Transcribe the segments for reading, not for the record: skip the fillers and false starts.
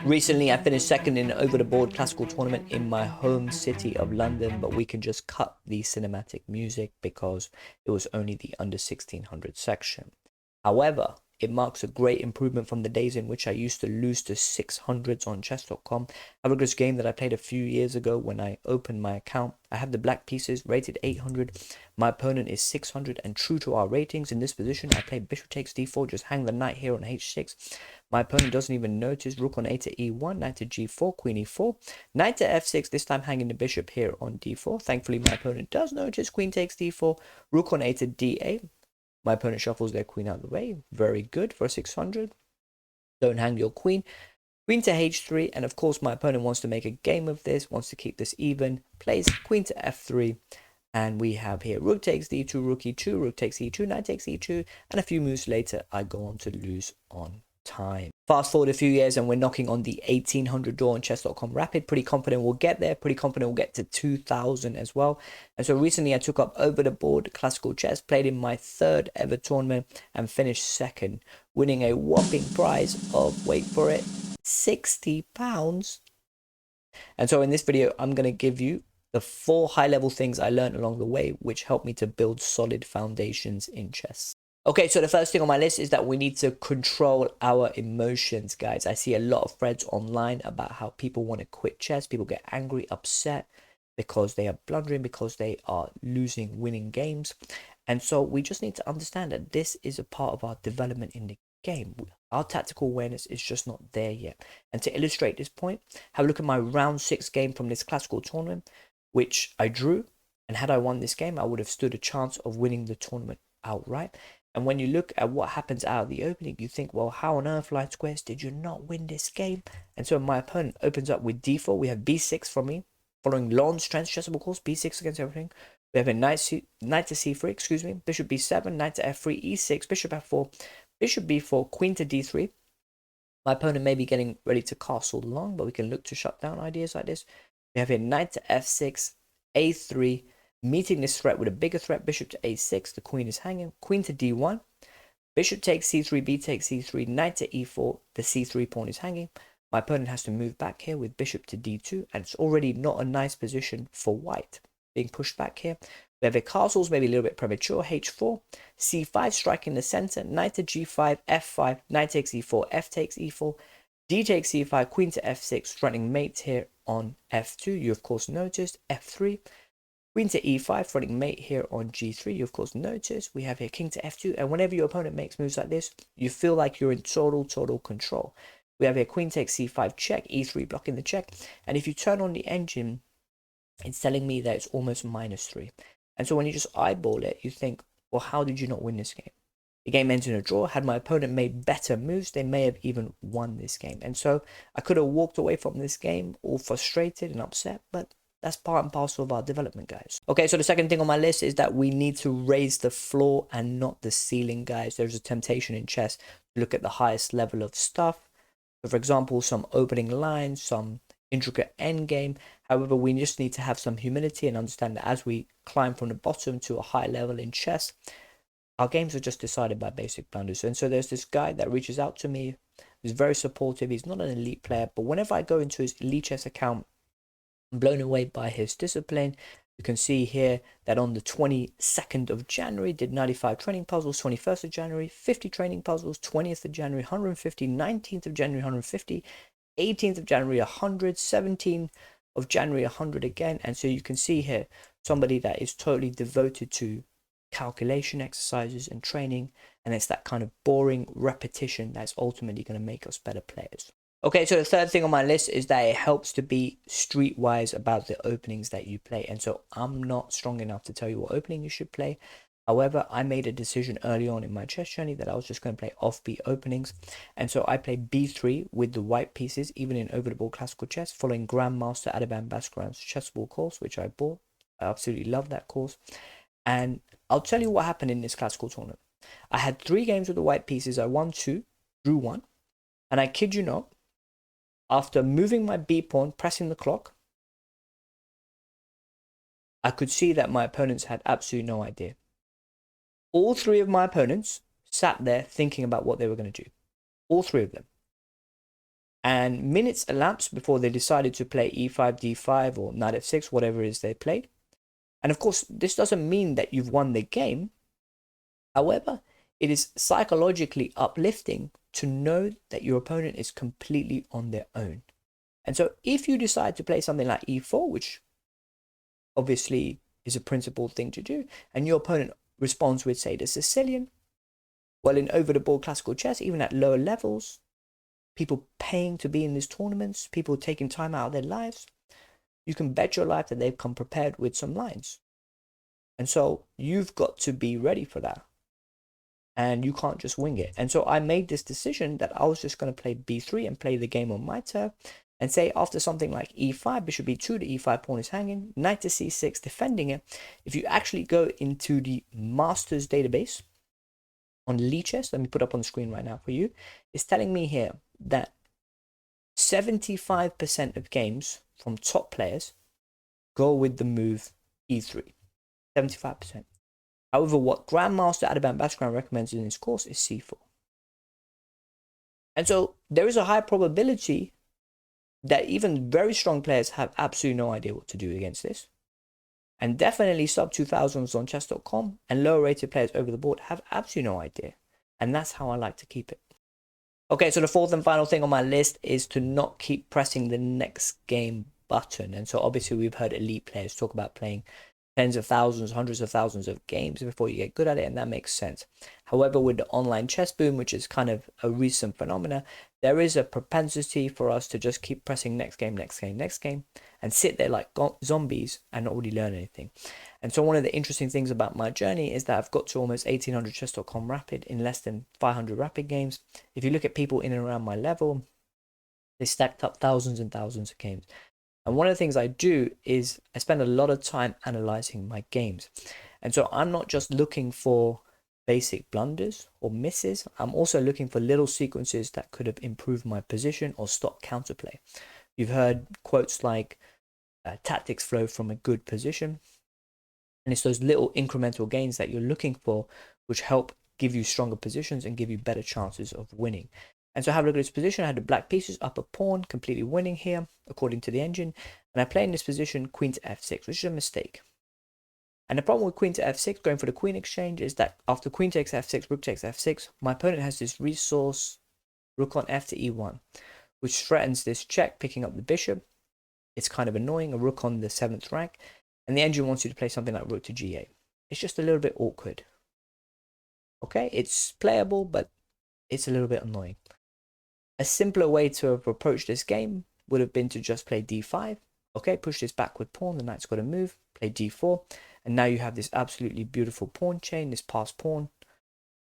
Recently, I finished second in an over-the-board classical tournament in my home city of London, but we can just cut the cinematic music because it was only the under 1600 section. However, it marks a great improvement from the days in which I used to lose to 600s on chess.com. A rigorous game that I played a few years ago when I opened my account. I have the black pieces rated 800. My opponent is 600, and true to our ratings in this position, I play bishop takes d4, just hang the knight here on h6. My opponent doesn't even notice. Rook on a to e1, knight to g4, queen e4, knight to f6, this time hanging the bishop here on d4. Thankfully, my opponent does notice. Queen takes d4, rook on a to d8. My opponent shuffles their queen out of the way. Very good for 600. Don't hang your queen. Queen to h3, and of course my opponent wants to make a game of this, wants to keep this even. Plays queen to f3, and we have here rook takes d2, rook e2, rook takes e2, knight takes e2, and a few moves later I go on to lose on time. Fast forward a few years and we're knocking on the 1800 door on chess.com rapid. Pretty confident we'll get there. Pretty confident we'll get to 2000 as well. And so recently I took up over the board classical chess, played in my third ever tournament and finished second, winning a whopping prize of, wait for it, £60. And so in this video I'm going to give you the 4 high-level things I learned along the way which helped me to build solid foundations in chess. Okay, so the first thing on my list is that we need to control our emotions, guys. I see a lot of threads online about how people want to quit chess. People get angry, upset because they are blundering, because they are losing winning games. And so we just need to understand that this is a part of our development in the game. Our tactical awareness is just not there yet. And to illustrate this point, have a look at my round 6 game from this classical tournament, which I drew. And had I won this game, I would have stood a chance of winning the tournament outright. And when you look at what happens out of the opening, you think, well, how on earth, Light Squares, did you not win this game? And so my opponent opens up with d4. We have b6 from me, following Lon's chessable course, b6 against everything. We have a knight to c3, bishop b7, knight to f3, e6, bishop f4, bishop b4, queen to d3. My opponent may be getting ready to castle long, but we can look to shut down ideas like this. We have a knight to f6, a3, meeting this threat with a bigger threat, bishop to a6, the queen is hanging, queen to d1, bishop takes c3, b takes c3, knight to e4, the c3 pawn is hanging. My opponent has to move back here with bishop to d2, and it's already not a nice position for white, being pushed back here. We have a castles, maybe a little bit premature, h4, c5, striking the center, knight to g5, f5, knight takes e4, f takes e4, d takes c5, queen to f6, threatening mate here on f2, you of course noticed, f3, queen to e5, threatening mate here on g3. You of course notice we have here king to f2, and whenever your opponent makes moves like this, you feel like you're in total control. We have here queen takes c5 check, e3 blocking the check, and if you turn on the engine, it's telling me that it's almost -3. And so when you just eyeball it, you think, well, how did you not win this game? The game ends in a draw. Had my opponent made better moves, they may have even won this game. And so I could have walked away from this game all frustrated and upset, but that's part and parcel of our development, guys. Okay, so the second thing on my list is that we need to raise the floor and not the ceiling, guys. There's a temptation in chess to look at the highest level of stuff. So for example, some opening lines, some intricate endgame. However, we just need to have some humility and understand that as we climb from the bottom to a high level in chess, our games are just decided by basic blunders. And so there's this guy that reaches out to me. He's very supportive. He's not an elite player, but whenever I go into his elite chess account, I'm blown away by his discipline. You can see here that on the 22nd of January, did 95 training puzzles, 21st of January, 50 training puzzles, 20th of January, 150, 19th of January, 150, 18th of January, 100, 17th of January, 100 again. And so you can see here, somebody that is totally devoted to calculation exercises and training. And it's that kind of boring repetition that's ultimately going to make us better players. Okay, so the third thing on my list is that it helps to be streetwise about the openings that you play. And so I'm not strong enough to tell you what opening you should play. However, I made a decision early on in my chess journey that I was just going to play offbeat openings. And so I played b3 with the white pieces, even in over-the-board classical chess, following Grandmaster Adaban Bhaskaran's chessable course, which I bought. I absolutely love that course. And I'll tell you what happened in this classical tournament. I had 3 games with the white pieces. I won 2, drew 1. And I kid you not, after moving my b pawn, pressing the clock, I could see that my opponents had absolutely no idea. All 3 of my opponents sat there thinking about what they were going to do. All 3 of them. And minutes elapsed before they decided to play e5, d5, or knight f6, whatever it is they played. And of course, this doesn't mean that you've won the game. However, it is psychologically uplifting to know that your opponent is completely on their own. And so if you decide to play something like e4, which obviously is a principled thing to do, and your opponent responds with, say, the Sicilian, well, in over-the-board classical chess, even at lower levels, people paying to be in these tournaments, people taking time out of their lives, you can bet your life that they've come prepared with some lines. And so you've got to be ready for that. And you can't just wing it. And so I made this decision that I was just going to play b3 and play the game on my turf. And say after something like e5, bishop b2, the e5 pawn is hanging, knight to c6, defending it. If you actually go into the Masters database on Lichess, let me put up on the screen right now for you, it's telling me here that 75% of games from top players go with the move e3. 75%. However, what Grandmaster Adabam Bashkran recommends in his course is c4. And so there is a high probability that even very strong players have absolutely no idea what to do against this. And definitely sub 2000s on chess.com and lower rated players over the board have absolutely no idea. And that's how I like to keep it. Okay, so the fourth and final thing on my list is to not keep pressing the next game button. And so obviously we've heard elite players talk about playing tens of thousands, hundreds of thousands of games before you get good at it, and that makes sense. However, with the online chess boom, which is kind of a recent phenomena, there is a propensity for us to just keep pressing next game, next game, next game, and sit there like zombies and not really learn anything. And so one of the interesting things about my journey is that I've got to almost 1800 chess.com rapid in less than 500 rapid games. If you look at people in and around my level, they stacked up thousands and thousands of games. And one of the things I do is I spend a lot of time analyzing my games. And so I'm not just looking for basic blunders or misses. I'm also looking for little sequences that could have improved my position or stopped counterplay. You've heard quotes like tactics flow from a good position. And it's those little incremental gains that you're looking for which help give you stronger positions and give you better chances of winning. And so have a look at this position. I had the black pieces, upper pawn, completely winning here, according to the engine. And I play in this position, queen to f6, which is a mistake. And the problem with queen to f6, going for the queen exchange, is that after queen takes f6, rook takes f6, my opponent has this resource, rook on f to e1, which threatens this check, picking up the bishop. It's kind of annoying, a rook on the 7th rank. And the engine wants you to play something like rook to g8. It's just a little bit awkward. Okay, it's playable, but it's a little bit annoying. A simpler way to have approached this game would have been to just play d5. Okay, push this backward pawn, the knight's got to move, play d4. And now you have this absolutely beautiful pawn chain, this passed pawn.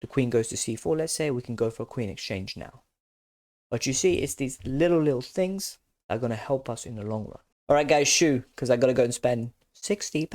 The queen goes to c4, let's say. We can go for a queen exchange now. But you see, it's these little things that are going to help us in the long run. All right, guys, shoo, because I got to go and spend £60